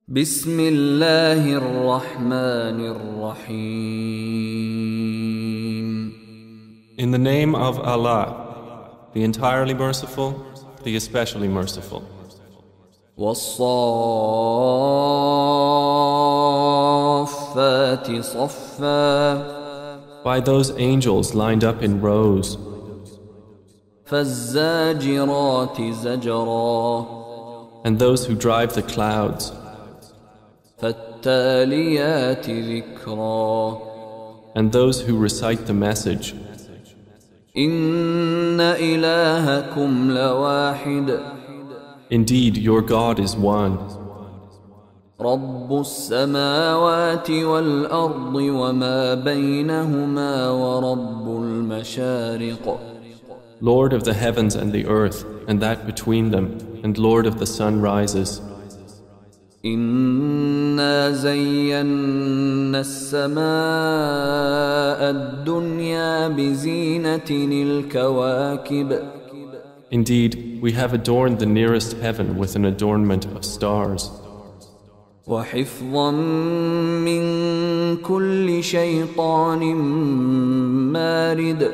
بسم الله الرحمن الرحيم. In the name of Allah, the entirely merciful, the especially merciful. والصافات صفا. By those angels lined up in rows. فالزاجرات زجرا. And those who drive the clouds. فالتاليات ذكرا. And those who recite the message. إن إلهكم لواحد. Indeed, your God is one. رب السماوات والأرض وما بينهما ورب المشارق. Lord of the heavens and the earth, and that between them, and Lord of the sunrises. إنا زينا السماء الدنيا بزينة الكواكب. Indeed, we have adorned the nearest heaven with an adornment of stars. وحفظا من كل شيطان مارد.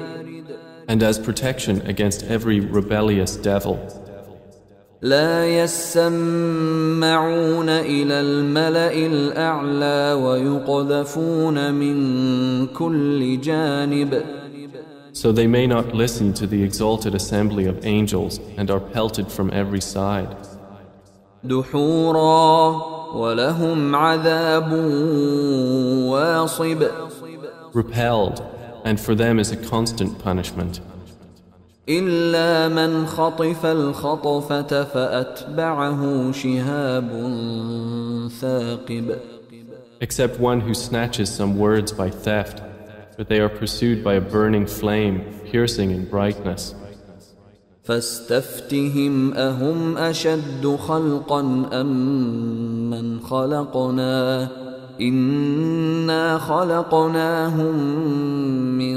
And as protection against every rebellious devil. لا يسمعون إلى الملأ الأعلى ويقذفون من كل جانب. So they may not listen to the exalted assembly of angels and are pelted from every side. دحورا ولهم عذاب واصب. Repelled, and for them is a constant punishment. إلا من خطف الخطفة فأتبعه شهاب ثاقب. Except one who snatches some words by theft, but they are pursued by a burning flame, piercing in brightness. فاستفتهم أهم أشد خلقا أم من خلقنا إنا خلقناهم من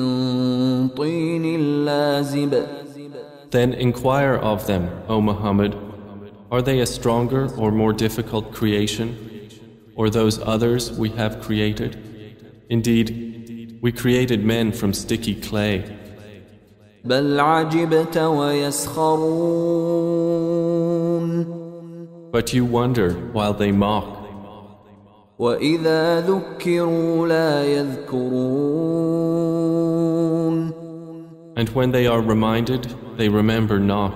طين لازب. Then inquire of them, O Muhammad, are they a stronger or more difficult creation, or those others we have created? Indeed, we created men from sticky clay. بل عجبت ويسخرون. But you wonder while they mock. وإذا ذكروا لا يذكرون. And when they are reminded, they remember not.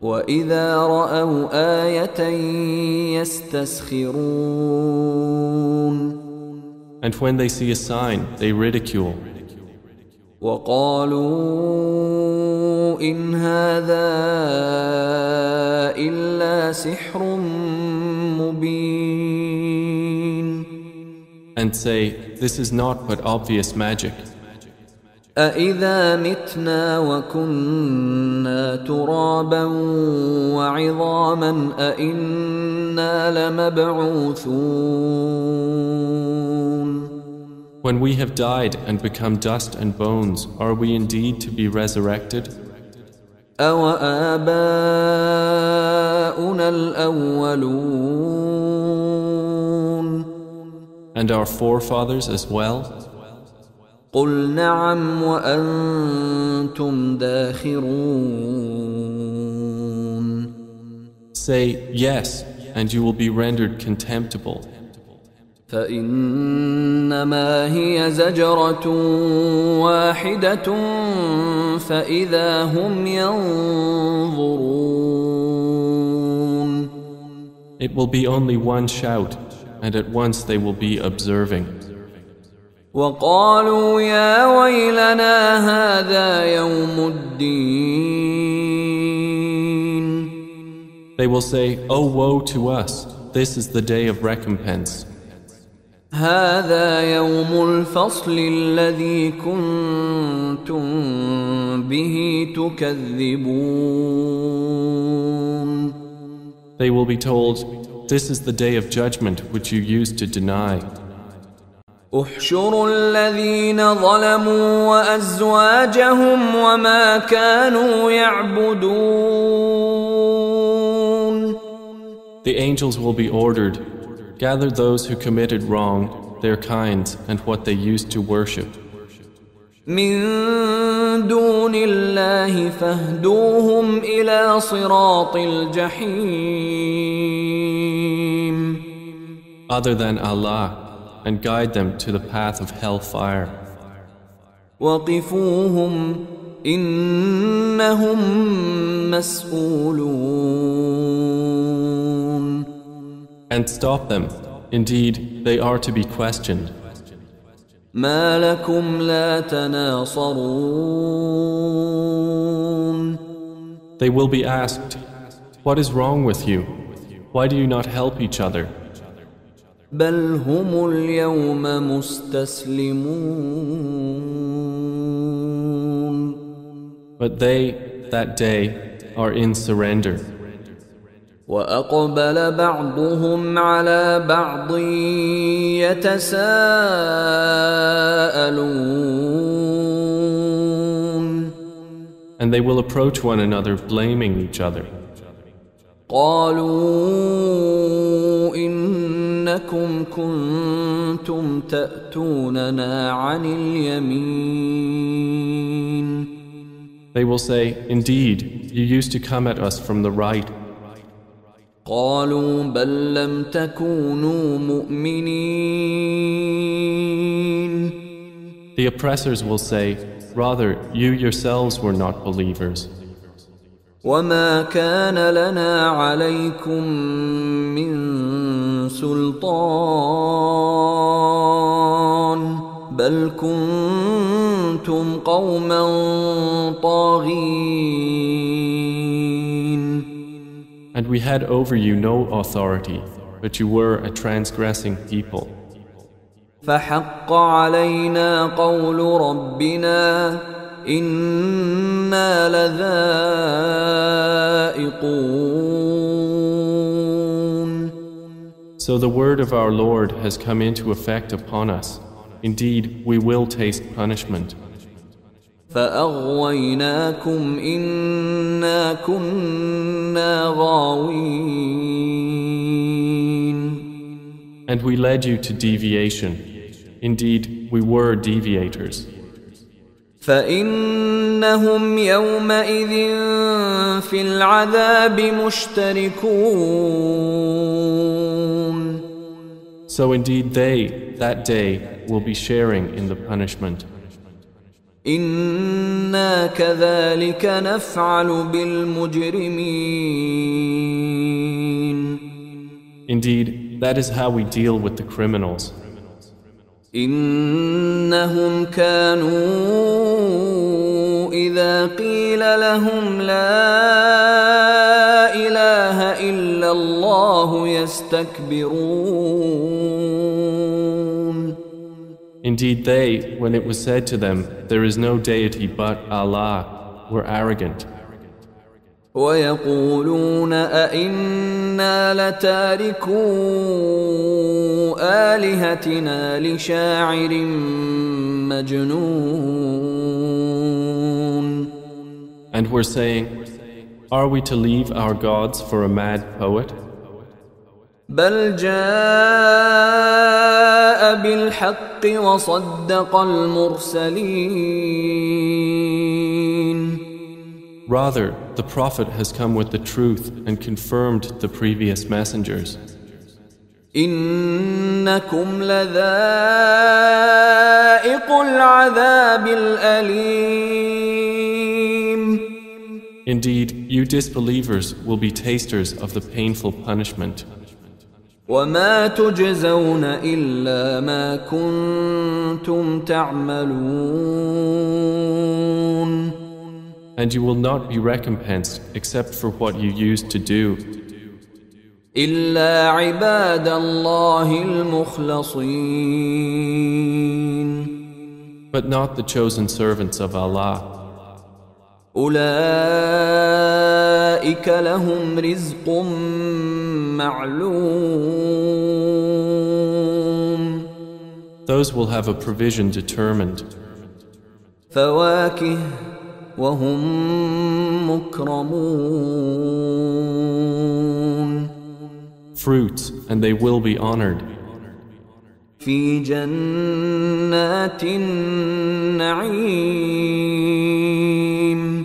وإذا رأوا آية يستسخرون. And when they see a sign, they ridicule. وقالوا إن هذا إلا سحر مبين. And say, this is not but obvious magic. أإذا متنا وكنا ترابا وعظاما أإنا لمبعوثون. When we have died and become dust and bones, are we indeed to be resurrected? أَوَآبَاؤُنَا الْأَوَّلُونَ. And our forefathers as well? قُلْ نَعَمْ وَأَنْتُمْ دَاخِرُونَ. Say, yes, and you will be rendered contemptible. فإنما هي زجرة واحدة فإذا هم ينظرون. It will be only one shout, and at once they will be observing. وقالوا يا ويلنا هذا يوم الدين. They will say, oh woe to us, this is the day of recompense. هذا يوم الفصل الذي كنتم به تكذبون. They will be told, this is the day of judgment which you used to deny. احشروا الذين ظلموا وأزواجهم وما كانوا يعبدون. The angels will be ordered, gather those who committed wrong, their kinds, and what they used to worship. من دون الله فاهدوهم إلى صراط الجحيم. Other than Allah, and guide them to the path of hellfire. وقفوهم إنهم مسؤولون. And stop them. Indeed, they are to be questioned. ما لكم لا تناصرون. They will be asked, what is wrong with you? Why do you not help each other? بل هم اليوم مستسلمون. But they, that day, are in surrender. وأقبل بعضهم على بعض يتساءلون. And they will approach one another blaming each other. قالوا إنكم كنتم تأتوننا عن اليمين. They will say, indeed, you used to come at us from the right. قالوا بل لم تكونوا مؤمنين. The oppressors will say, rather, you yourselves were not believers. وما كان لنا عليكم من سلطان بل كنتم قوما طاغين. And we had over you no authority, but you were a transgressing people. فحق علينا قول ربنا إنا لذائقون. So the word of our Lord has come into effect upon us. Indeed, we will taste punishment. فأغويناكم إنا كنا غاوين. And we led you to deviation. Indeed, we were deviators. فإنهم يومئذ في العذاب مشتركون. So indeed they, that day, will be sharing in the punishment. إنا كذلك نفعل بالمجرمين. Indeed, that is how we deal with the criminals. إنهم كانوا إذا قيل لهم لا إله إلا الله يستكبرون. Indeed, they, when it was said to them, there is no deity but Allah, were arrogant. ويقولون أئنا لتاركو آلهتنا لشاعر مجنون. And we're saying, are we to leave our gods for a mad poet? بل جاء بالحق وصدق المرسلين. Rather, the Prophet has come with the truth and confirmed the previous messengers. إنكم لذائق العذاب الأليم. Indeed, you disbelievers will be tasters of the painful punishment. وما تجزون إلا ما كنتم تعملون. And you will not be recompensed except for what you used to do. إلا عباد الله المخلصين. But not the chosen servants of Allah. أولئك لهم رزق معلوم. Those will have a provision determined. فواكه وهم مكرمون. fruits, and they will be honored. في جنات النعيم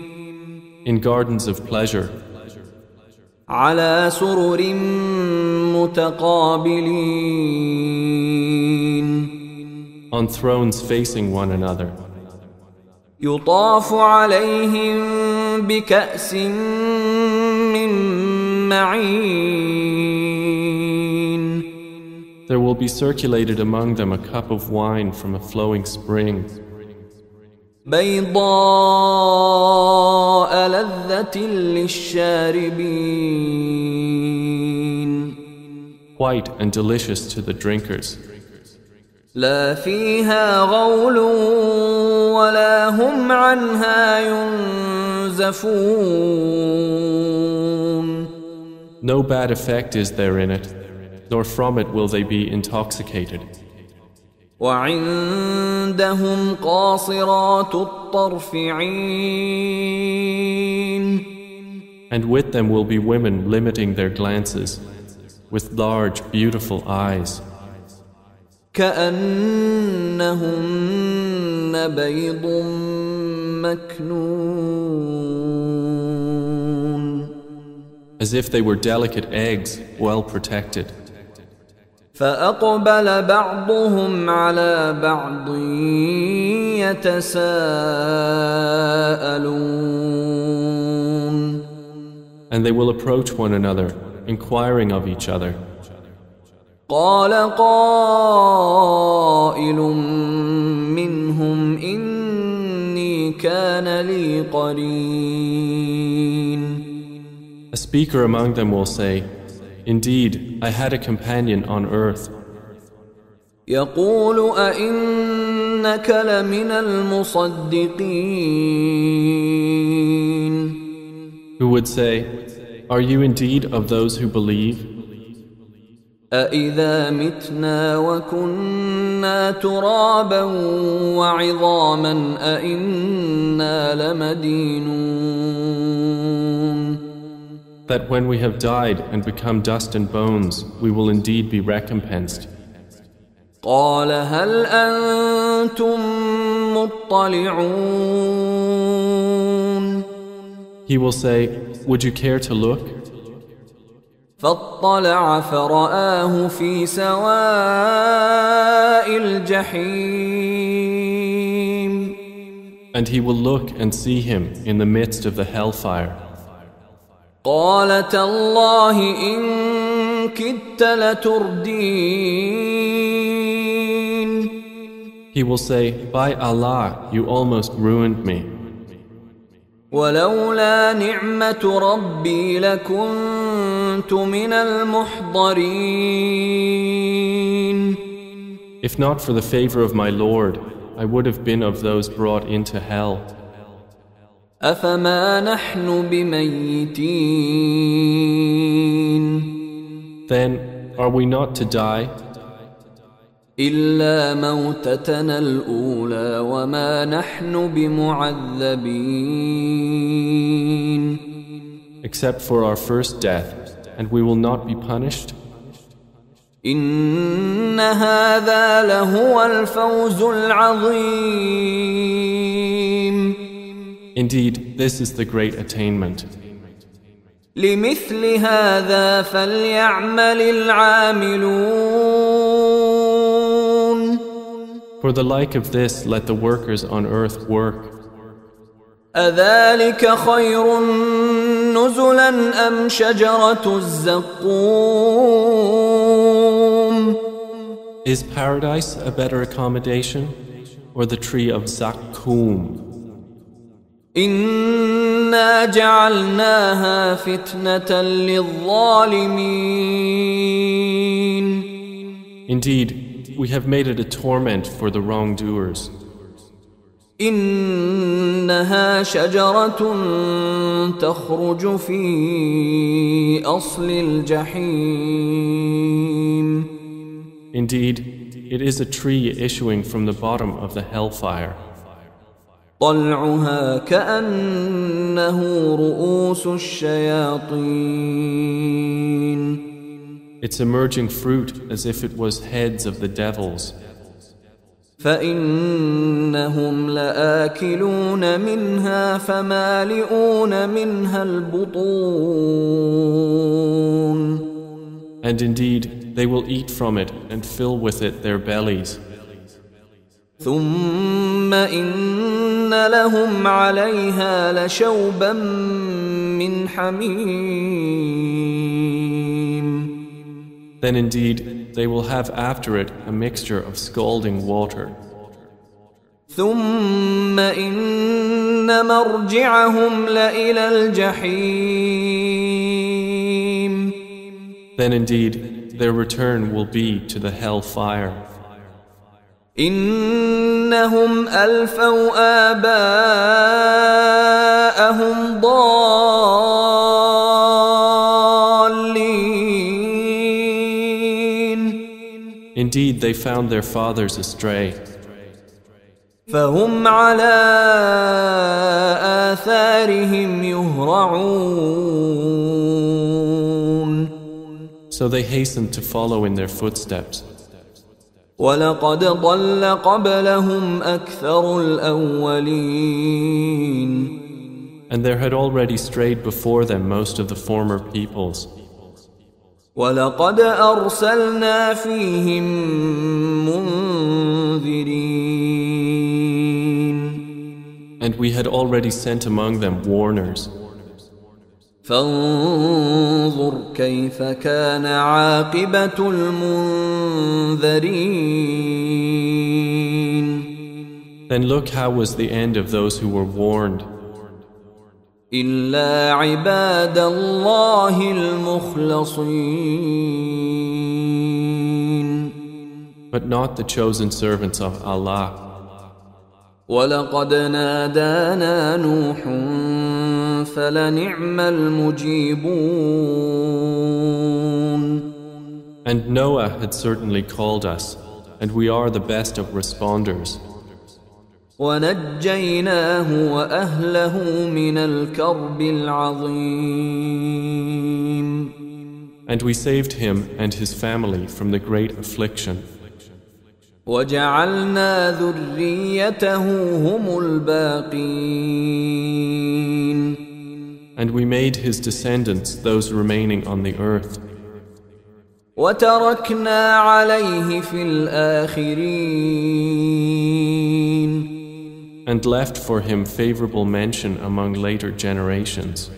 In gardens of pleasure, على سرر متقابلين on thrones facing one another. يطاف عليهم بكأس من معين There will be circulated among them a cup of wine from a flowing spring, بيضاء لذة للشاربين white and delicious to the drinkers. لا فيها غول ولا هم عنها ينزفون No bad effect is there in it, nor from it will they be intoxicated. وعندهم قاصرات الطرف عين And with them will be women limiting their glances, with large, beautiful eyes, كأنهن بيض مكنون as if they were delicate eggs, well protected. فأقبل بعضهم على بعض يتساءلون And they will approach one another, inquiring of each other. قال قائل منهم إني كان لي قرين A speaker among them will say, Indeed, I had a companion on earth, يقول أئنك لمن المصدقين who would say, Are you indeed of those who believe? أإذا متنا وكنا ترابا وعظاما أإنا لمدينون That when we have died and become dust and bones, we will indeed be recompensed. قال هل أنتم مطلعون He will say, Would you care to look? فاطلع فرآه في سواء الجحيم And he will look and see him in the midst of the hellfire. قال تالله إن كدت لتردين He will say, By Allah, you almost ruined me. ولولا نعمة ربي لكنت من المحضرين If not for the favor of my Lord, I would have been of those brought into hell. أفما نحن بميتين Then, are we not to die? إلا موتتنا الأولى وما نحن بمعذبين Except for our first death, and we will not be punished? إن هذا لهو الفوز العظيم Indeed, this is the great attainment. لمثل هذا فليعمل العاملون For the like of this, let the workers on earth work. أذلك خير نزلا أم شجرة الزقوم Is paradise a better accommodation, or the tree of Zakkum? إنا جعلناها فتنة للظالمين Indeed, we have made it a torment for the wrongdoers. إنها شجرة تخرج في أصل الجحيم Indeed, it is a tree issuing from the bottom of the hellfire. طلعها كأنه رؤوس الشياطين its emerging fruit as if it was heads of the devils. فإنهم لآكلون منها فمالئون منها البطون. And indeed, they will eat from it and fill with it their bellies. ثم إن لهم عليها لشوبا من حميم. Then indeed, they will have after it a mixture of scalding water. ثم إن مرجعهم لإلى الجحيم. Then indeed, their return will be to the hell fire. إنهم ألفوا آباءهم ضالين. Indeed, they found their fathers astray. فهم على آثارهم يهرعون. So they hastened to follow in their footsteps. وَلَقَدْ ضَلَّ قَبْلَهُمْ أَكْثَرُ الْأَوَّلِينَ. And there had already strayed before them most of the former peoples. وَلَقَدْ أَرْسَلْنَا فِيهِمْ مُنذِرِينَ. And we had already sent among them warners. فانظر كيف كان عاقبة المنذرين. Then look how was the end of those who were warned. إلا عباد الله المخلصين. But not the chosen servants of Allah. ولقد نادانا نوح فلنعم المجيبون. And Noah had certainly called us, and we are the best of responders. ونجيناه وأهله من الكرب العظيم. And we saved him and his family from the great affliction. وجعلنا ذريته هم الباقين. And we made his descendants those remaining on the earth. وتركنا عليه في الآخرين. And left for him favorable mention among later generations.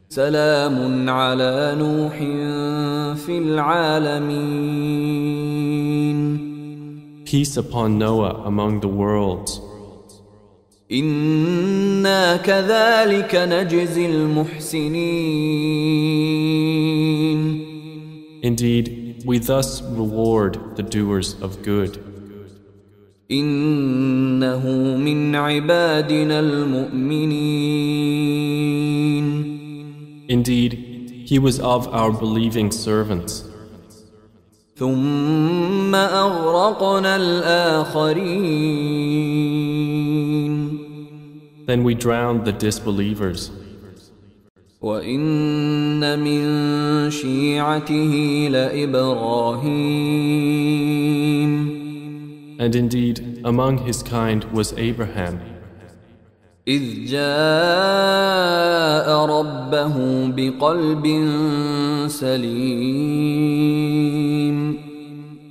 سلام على نوح في العالمين. Peace upon Noah among the worlds. إنا كذلك نجزي المحسنين. Indeed, we thus reward the doers of good. إنه من عبادنا المؤمنين. Indeed, he was of our believing servants. ثم أغرقنا الآخرين. Then we drowned the disbelievers. وإن من شيعته لإبراهيم. And indeed, among his kind was Abraham. إذ جاء ربه بقلب سليم.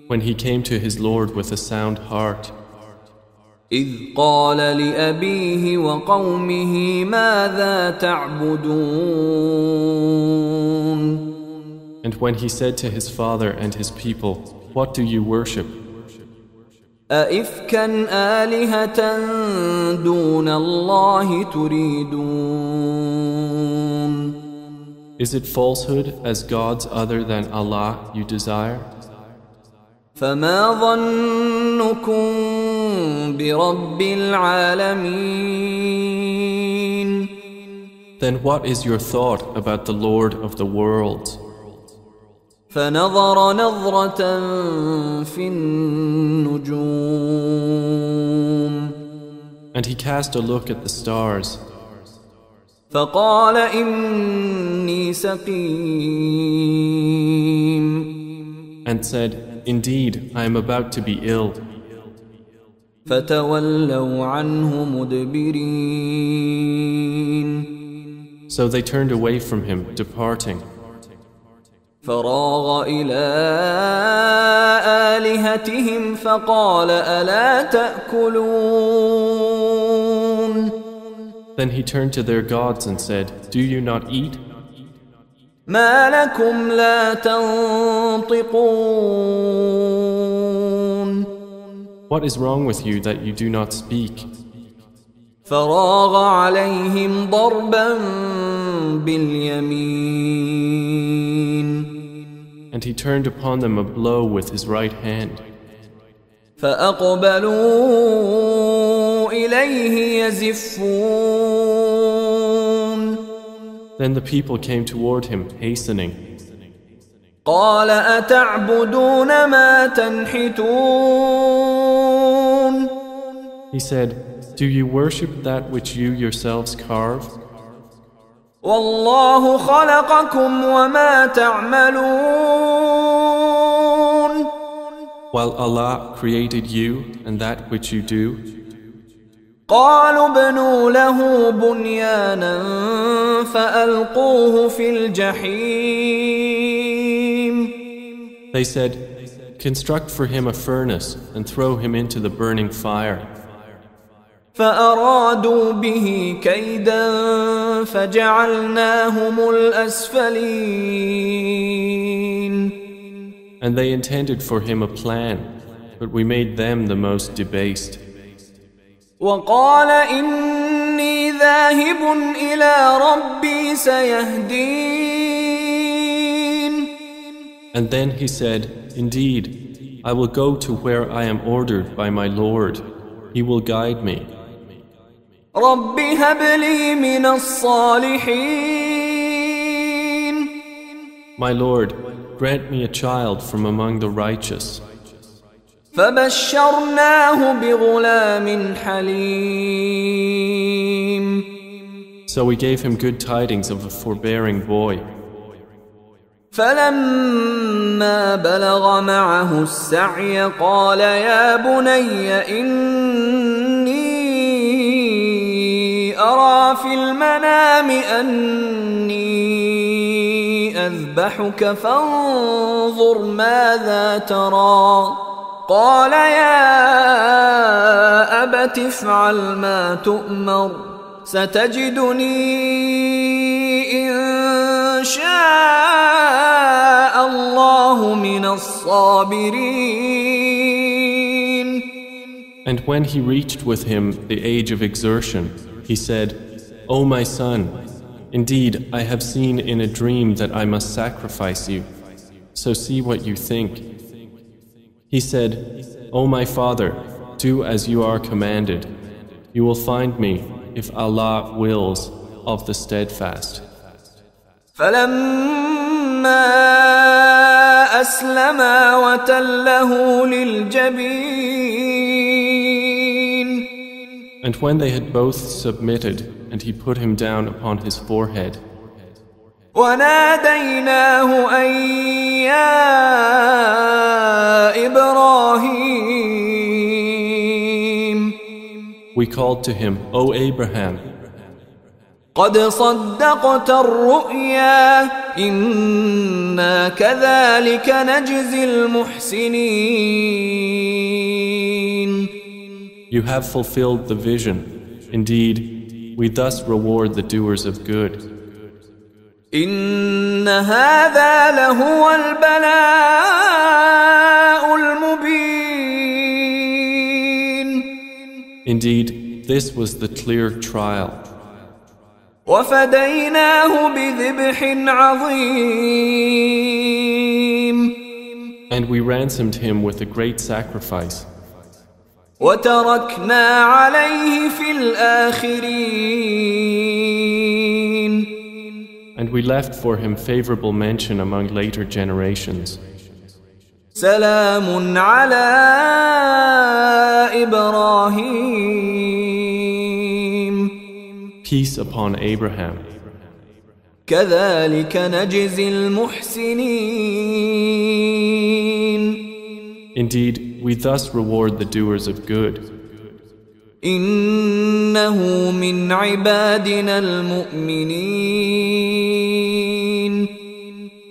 When he came to his Lord with a sound heart. إذ قال لأبيه وقومه ماذا تعبدون. And when he said to his father and his people, what do you worship? أئفكا آلهة دون الله تريدون. Is it falsehood as gods other than Allah you desire? فما ظنكم برب العالمين. Then what is your thought about the Lord of the worlds? فنظر نظرة في النجوم. And he cast a look at the stars. فقال إني سقيم and said, Indeed, I am about to be ill. فتولوا عنه مدبرين So they turned away from him, departing. فراغ إلى آلهتهم فقال ألا تأكلون Then he turned to their gods and said, Do you not eat? ما لكم لا تنطقون What is wrong with you that you do not speak? فراغ عليهم ضربا باليمين And he turned upon them a blow with his right hand. فأقبلوا إليه يزفون Then the people came toward him, hastening. قال أتعبدون ما تنحتون He said, Do you worship that which you yourselves carve? والله خلقكم وما تعملون While Allah created you and that which you do. قالوا ابنوا له بنيانا فألقوه في الجحيم They said, Construct for him a furnace and throw him into the burning fire. فأرادوا به كيدا فجعلناهم الأسفلين And they intended for him a plan, but we made them the most debased. وقال إني ذاهب إلى ربي سيهدين And then he said, Indeed, I will go to where I am ordered by my Lord. He will guide me. رب هب لي من الصالحين My Lord, grant me a child from among the righteous. فبشرناه بغلام حليم So we gave him good tidings of a forbearing boy. فلما بلغ معه السعي قال يا بني إني أرى في المنام أني أذبحك فانظر ماذا ترى قال يا أبت افعل ما تؤمر ستجدني إن شاء الله من الصابرين. And when he reached with him the age of exertion, he said, O my son, indeed I have seen in a dream that I must sacrifice you, so see what you think. He said, O my father, do as you are commanded. You will find me, if Allah wills, of the steadfast. فلما أسلما وتله للجبين And when they had both submitted, and he put him down upon his forehead, وناديناه أن يا إبراهيم we called to him, O Abraham, قد صدقت الرؤيا إنا كذلك نجزي المحسنين. You have fulfilled the vision. Indeed, we thus reward the doers of good. إن هذا لهو البلاء المبين. Indeed, this was the clear trial. وفديناه بذبح عظيم. And we ransomed him with a great sacrifice. وتركنا عليه في الآخرين. And we left for him favorable mention among later generations. سلام على إبراهيم Peace upon Abraham. كذلك نجزي المحسنين. Indeed, we thus reward the doers of good. إنه من عبادنا المؤمنين.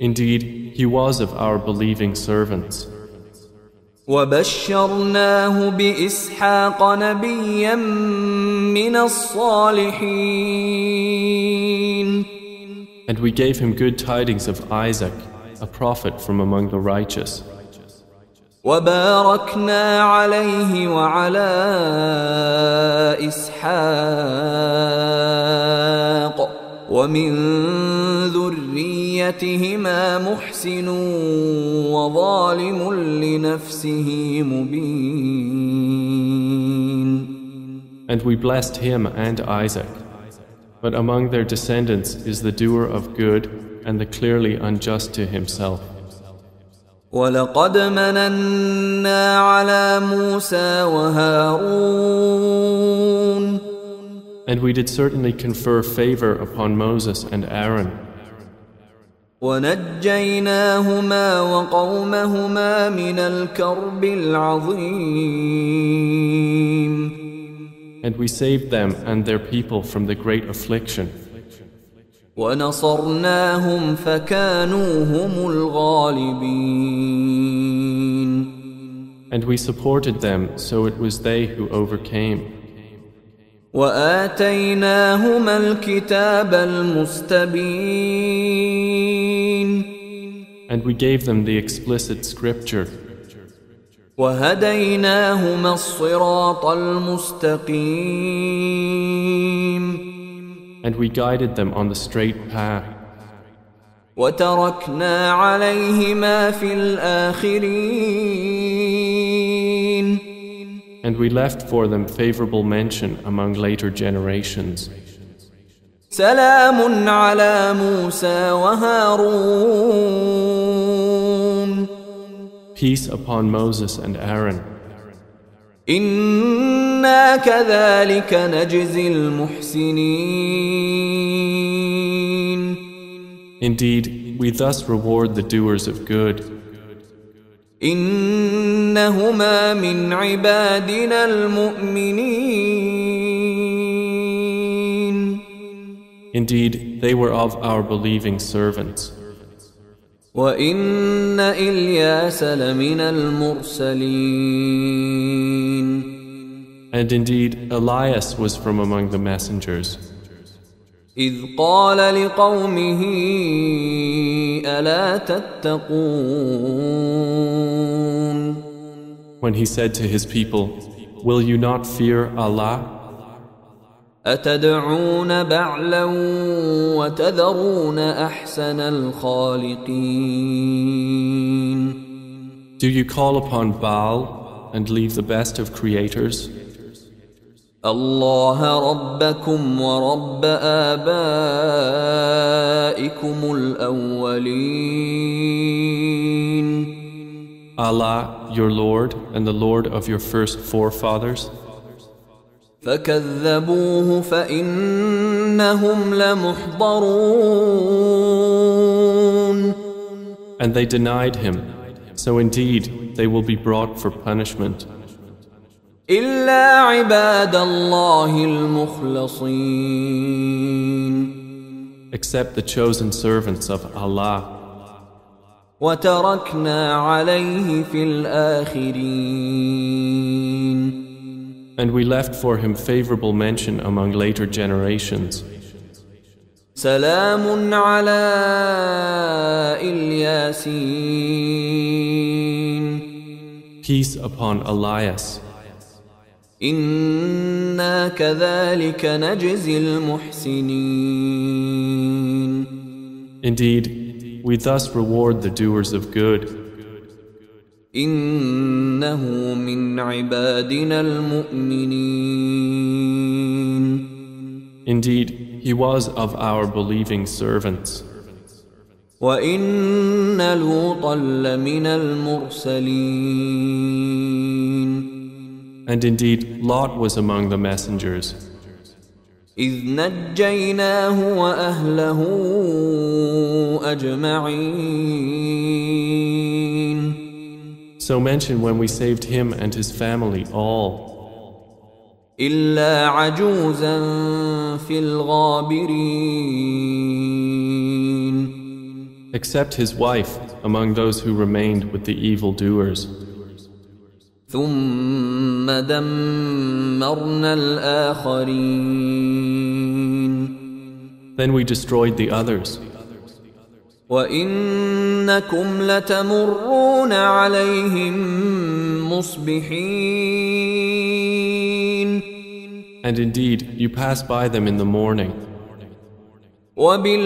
Indeed, he was of our believing servants. وبشرناه بإسحاق نبيا من الصالحين. And we gave him good tidings of Isaac, a prophet from among the righteous. وباركنا عليه وعلى إسحاق ومن ذريتهما محسن وظالم لنفسه مبين. And we blessed him and Isaac. But among their descendants is the doer of good and the clearly unjust to himself. وَلَقَدْ مَنَنَّا عَلَى مُوسَى وَهَارُونَ. And we did certainly confer favor upon Moses and Aaron. وَنَجَّيْنَاهُمَا وَقَوْمَهُمَا مِنَ الْكَرْبِ الْعَظِيمِ. And we saved them and their people from the great affliction. وَنَصَرْنَاهُمْ فَكَانُوا هُمُ الْغَالِبِينَ. And we supported them, so it was they who overcame. وَآتَيْنَاهُمَا الْكِتَابَ الْمُسْتَبِينَ. And we gave them the explicit scripture. وَهَدَيْنَاهُمَا الصِّرَاطَ الْمُسْتَقِيمَ. And we guided them on the straight path. وَتَرَكْنَا عَلَيْهِمَا فِي الْآخِرِينَ. And we left for them favorable mention among later generations. سَلَامٌ عَلَى مُوسَى وَهَارُونَ. Peace upon Moses and Aaron. إِنَّا كَذَلِكَ نَجْزِي الْمُحْسِنِينَ. Indeed, we thus reward the doers of good. إِنَّهُمَا مِنْ عِبَادِنَا الْمُؤْمِنِينَ. Indeed, they were of our believing servants. وَإِنَّ إِلْيَاسَ لَمِنَ الْمُرْسَلِينَ. And indeed, Elias was from among the messengers. إِذْ قَالَ لِقَوْمِهِ أَلَا تَتَّقُونَ. When he said to his people, "Will you not fear Allah? أَتَدْعُونَ بَعْلًا وَتَذَرُونَ أَحْسَنَ الْخَالِقِينَ. Do you call upon Baal and leave the best of creators? اللَّهَ رَبَّكُمْ وَرَبَّ آبَائِكُمُ الْأَوَّلِينَ. Allah, your Lord and the Lord of your first forefathers. فَكَذَّبُوهُ فَإِنَّهُمْ لَمُحْضَرُونَ. And they denied him, so indeed they will be brought for punishment. إِلَّا عِبَادَ اللَّهِ الْمُخْلَصِينَ. Except the chosen servants of Allah. وَتَرَكْنَا عَلَيْهِ فِي الْآخِرِينَ. And we left for him favorable mention among later generations. سَلَامٌ عَلَى الْيَاسِينَ. Peace upon Elias. إِنَّا كَذَلِكَ نَجْزِي الْمُحْسِنِينَ. Indeed, we thus reward the doers of good. إِنَّهُ مِنْ عِبَادِنَا الْمُؤْمِنِينَ. Indeed, he was of our believing servants. وَإِنَّ لُوطًا لَمِنَ الْمُرْسَلِينَ. And indeed, Lot was among the messengers. إذ نجيناه وأهله أجمعين. So mention when we saved him and his family all, إلا عجوزا في الغابرين. except his wife among those who remained with the evildoers. ثم دمرنا الآخرين. Then we destroyed the others. وإنكم لتمرون عليهم مصبحين. And indeed, you pass by them in the morning. وبالليل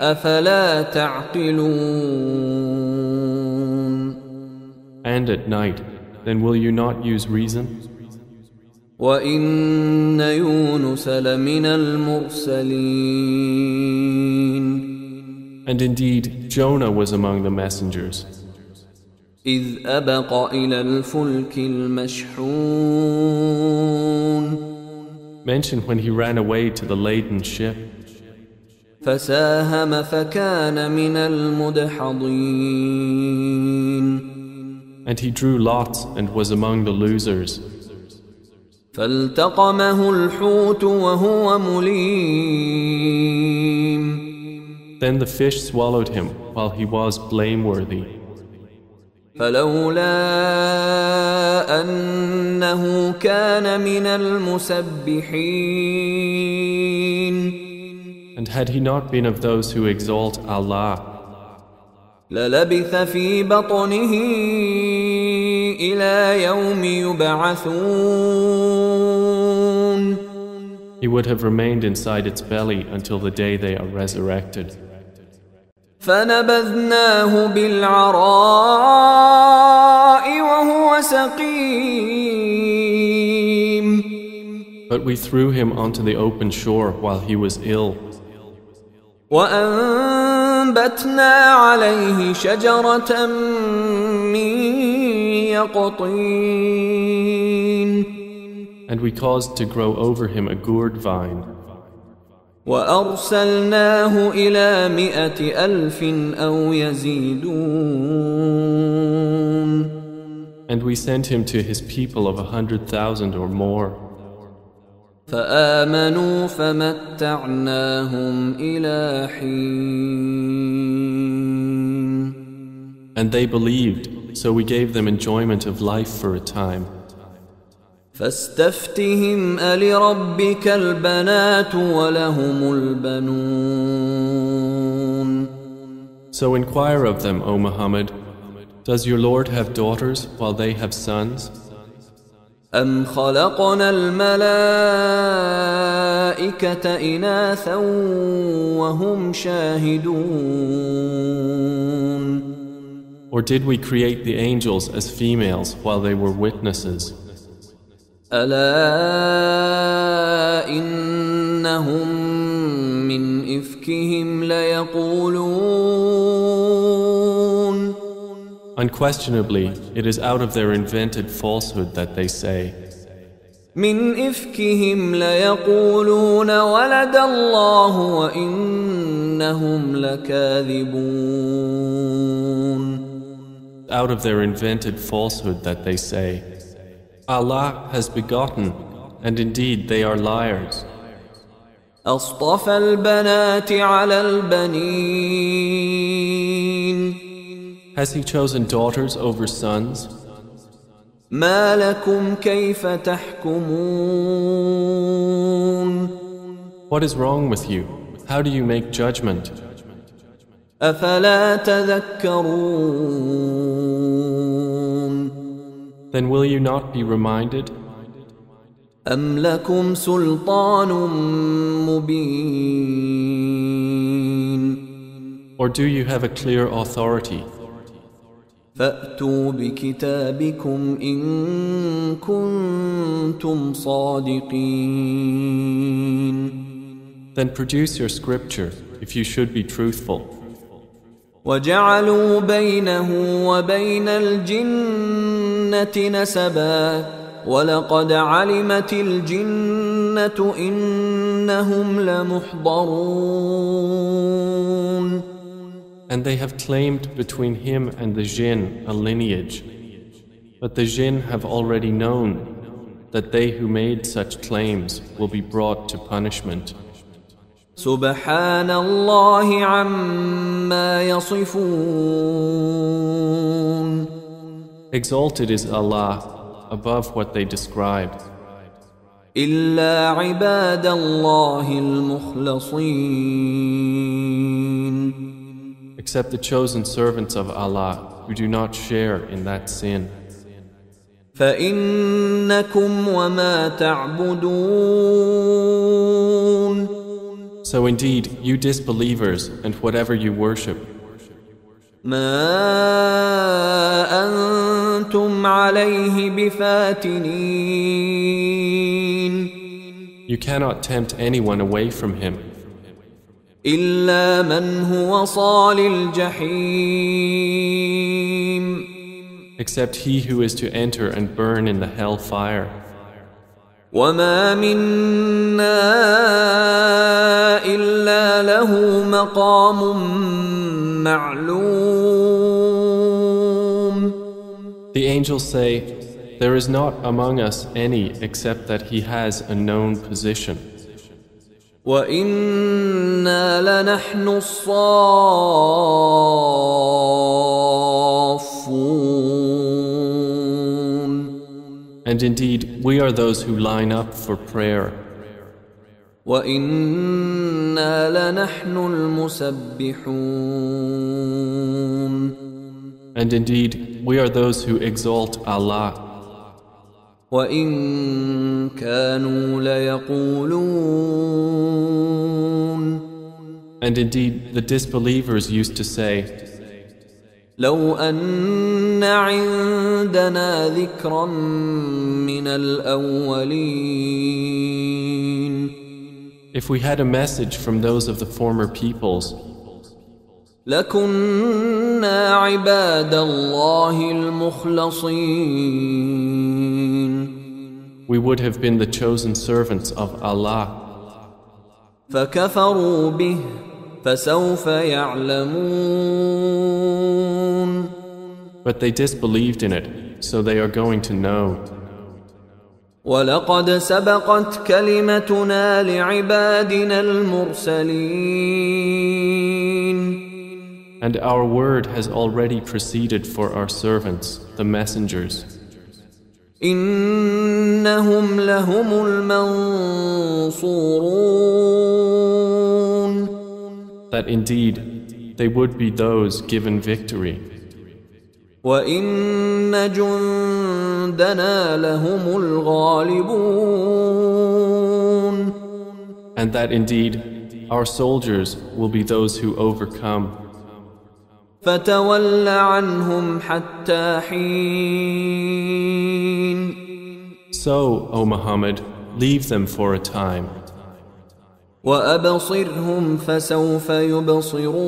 أفلا تعقلون. And at night, then will you not use reason? وإن يونس لمن المرسلين. And indeed, Jonah was among the messengers. إذ أبق إلى الفلك المشحون. Mention when he ran away to the laden ship. فساهم فكان من المدحضين. And he drew lots and was among the losers. فالتقمه الحوت وهو مليم. Then the fish swallowed him while he was blameworthy. فلولا أنه كان من المسبحين. And had he not been of those who exalt Allah, للبث في بطنه إلى يوم يبعثون. he would have remained inside its belly until the day they are resurrected. فنبذناه بالعراء وهو سقيم. But we threw him onto the open shore while he was ill. وأنبتنا عليه شجرة من يقطين. And we caused to grow over him a gourd vine. وأرسلناه إلى 100,000 أو يزيدون. And we sent him to his people of 100,000 or more. فآمنوا فمتعناهم إلى حين. And they believed, so we gave them enjoyment of life for a time. فاستفتهم ألربك البنات ولهم البنون. So inquire of them, O Muhammad, does your Lord have daughters while they have sons? أم خلقنا الملائكة إناثا وهم شاهدون. Or did we create the angels as females while they were witnesses? ألا إنهم من إفكهم ليقولون. Unquestionably, it is out of their invented falsehood that they say. من إفكهم ليقولون ولد الله وإنهم لكاذبون. Out of their invented falsehood that they say, Allah has begotten, and indeed they are liars. أصطفى البنات على البنين. Has he chosen daughters over sons? ما لكم كيف تحكمون. What is wrong with you? How do you make judgment? أفلا تذكرون. Then will you not be reminded? أم لكم سلطان مبين. Or do you have a clear authority? فأتوا بكتابكم إن كنتم صادقين. Then produce your scripture if you should be truthful. وجعلوا بينه وبين الجنة نسبا وَلَقَدْ عَلِمَتِ الْجِنَّةُ إِنَّهُمْ لَمُحْضَرُونَ. And they have claimed between him and the jinn a lineage. But the jinn have already known that they who made such claims will be brought to punishment. سُبْحَانَ اللَّهِ عَمَّا يَصِفُونَ. Exalted is Allah above what they described. إِلَّا عِبَادَ اللَّهِ الْمُخْلَصِينَ. Except the chosen servants of Allah who do not share in that sin. فَإِنَّكُمْ وَمَا تَعْبُدُونَ. So indeed, you disbelievers and whatever you worship, مَا أَنْتُمْ عَلَيْهِ بِفَاتِنِينَ. you cannot tempt anyone away from him, إِلَّا مَنْ هُوَ صَالِ الْجَحِيمِ. except he who is to enter and burn in the hell fire. وَمَا مِنَّا إِلَّا لَهُ مَقَامٌ مَعْلُومٌ. The angels say, there is not among us any except that he has a known position. وَإِنَّا لَنَحْنُ الصَّافُّونَ. And indeed, we are those who line up for prayer. وَإِنَّا لَنَحْنُ الْمُسَبِّحُونَ. And indeed, we are those who exalt Allah. وَإِن كَانُوا لَيَقُولُونَ. And indeed, the disbelievers used to say, لَوْ أَنَّ عِندَنَا ذِكْرًا مِّنَ الْأَوَّلِينَ. if we had a message from those of the former peoples, لَكُنَّا عِبَادَ اللَّهِ الْمُخْلَصِينَ. we would have been the chosen servants of Allah. فَكَفَرُوا بِهِ فَسَوْفَ يَعْلَمُونَ. But they disbelieved in it, so they are going to know. وَلَقَدْ سَبَقَتْ كَلِمَتُنَا لِعِبَادِنَا الْمُرْسَلِينَ. And our word has already proceeded for our servants, the messengers. إِنَّهُمْ لَهُمُ الْمَنْصُورُونَ. That indeed, they would be those given victory. وَإِنَّ جُنْدَنَا لَهُمُ الْغَالِبُونَ. And that indeed, our soldiers will be those who overcome. فَتَوَلَّ عَنْهُمْ حَتَّى حِينٍ. So, O Muhammad, leave them for a time. وَأَبْصِرْهُمْ فَسَوْفَ يُبْصِرُونَ.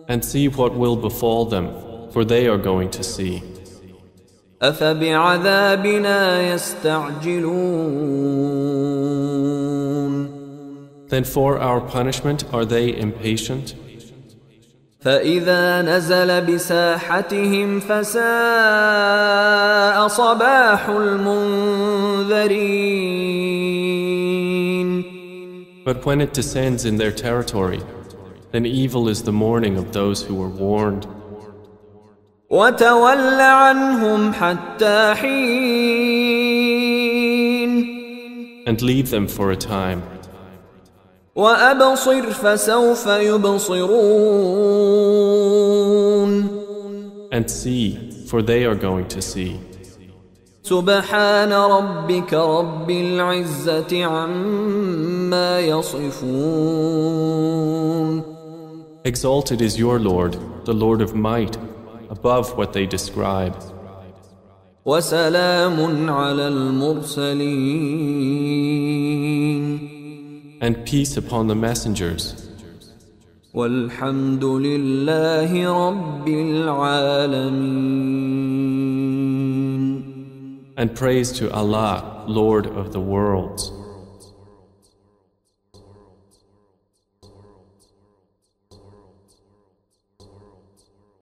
And see what will befall them, for they are going to see. أَفَبِعَذَابِنَا يَسْتَعْجِلُونَ. Then for our punishment are they impatient? فَإِذَا نَزَلَ بِسَاحَتِهِمْ فَسَاءَ صَبَاحُ الْمُنذَرِينَ. But when it descends in their territory, then evil is the morning of those who were warned. وَتَوَلَّ عَنْهُمْ حَتَّى حِينٍ. And leave them for a time. وَأَبْصِرْ فَسَوْفَ يُبْصِرُونَ. And see, for they are going to see. سُبْحَانَ رَبِّكَ رَبِّ الْعِزَّةِ عَمَّا يَصِفُونَ. Exalted is your Lord, the Lord of might, above what they describe. وَسَلَامٌ عَلَى الْمُرْسَلِينَ. And peace upon the messengers. والحمد لله رب العالمين. And praise to Allah, Lord of the worlds.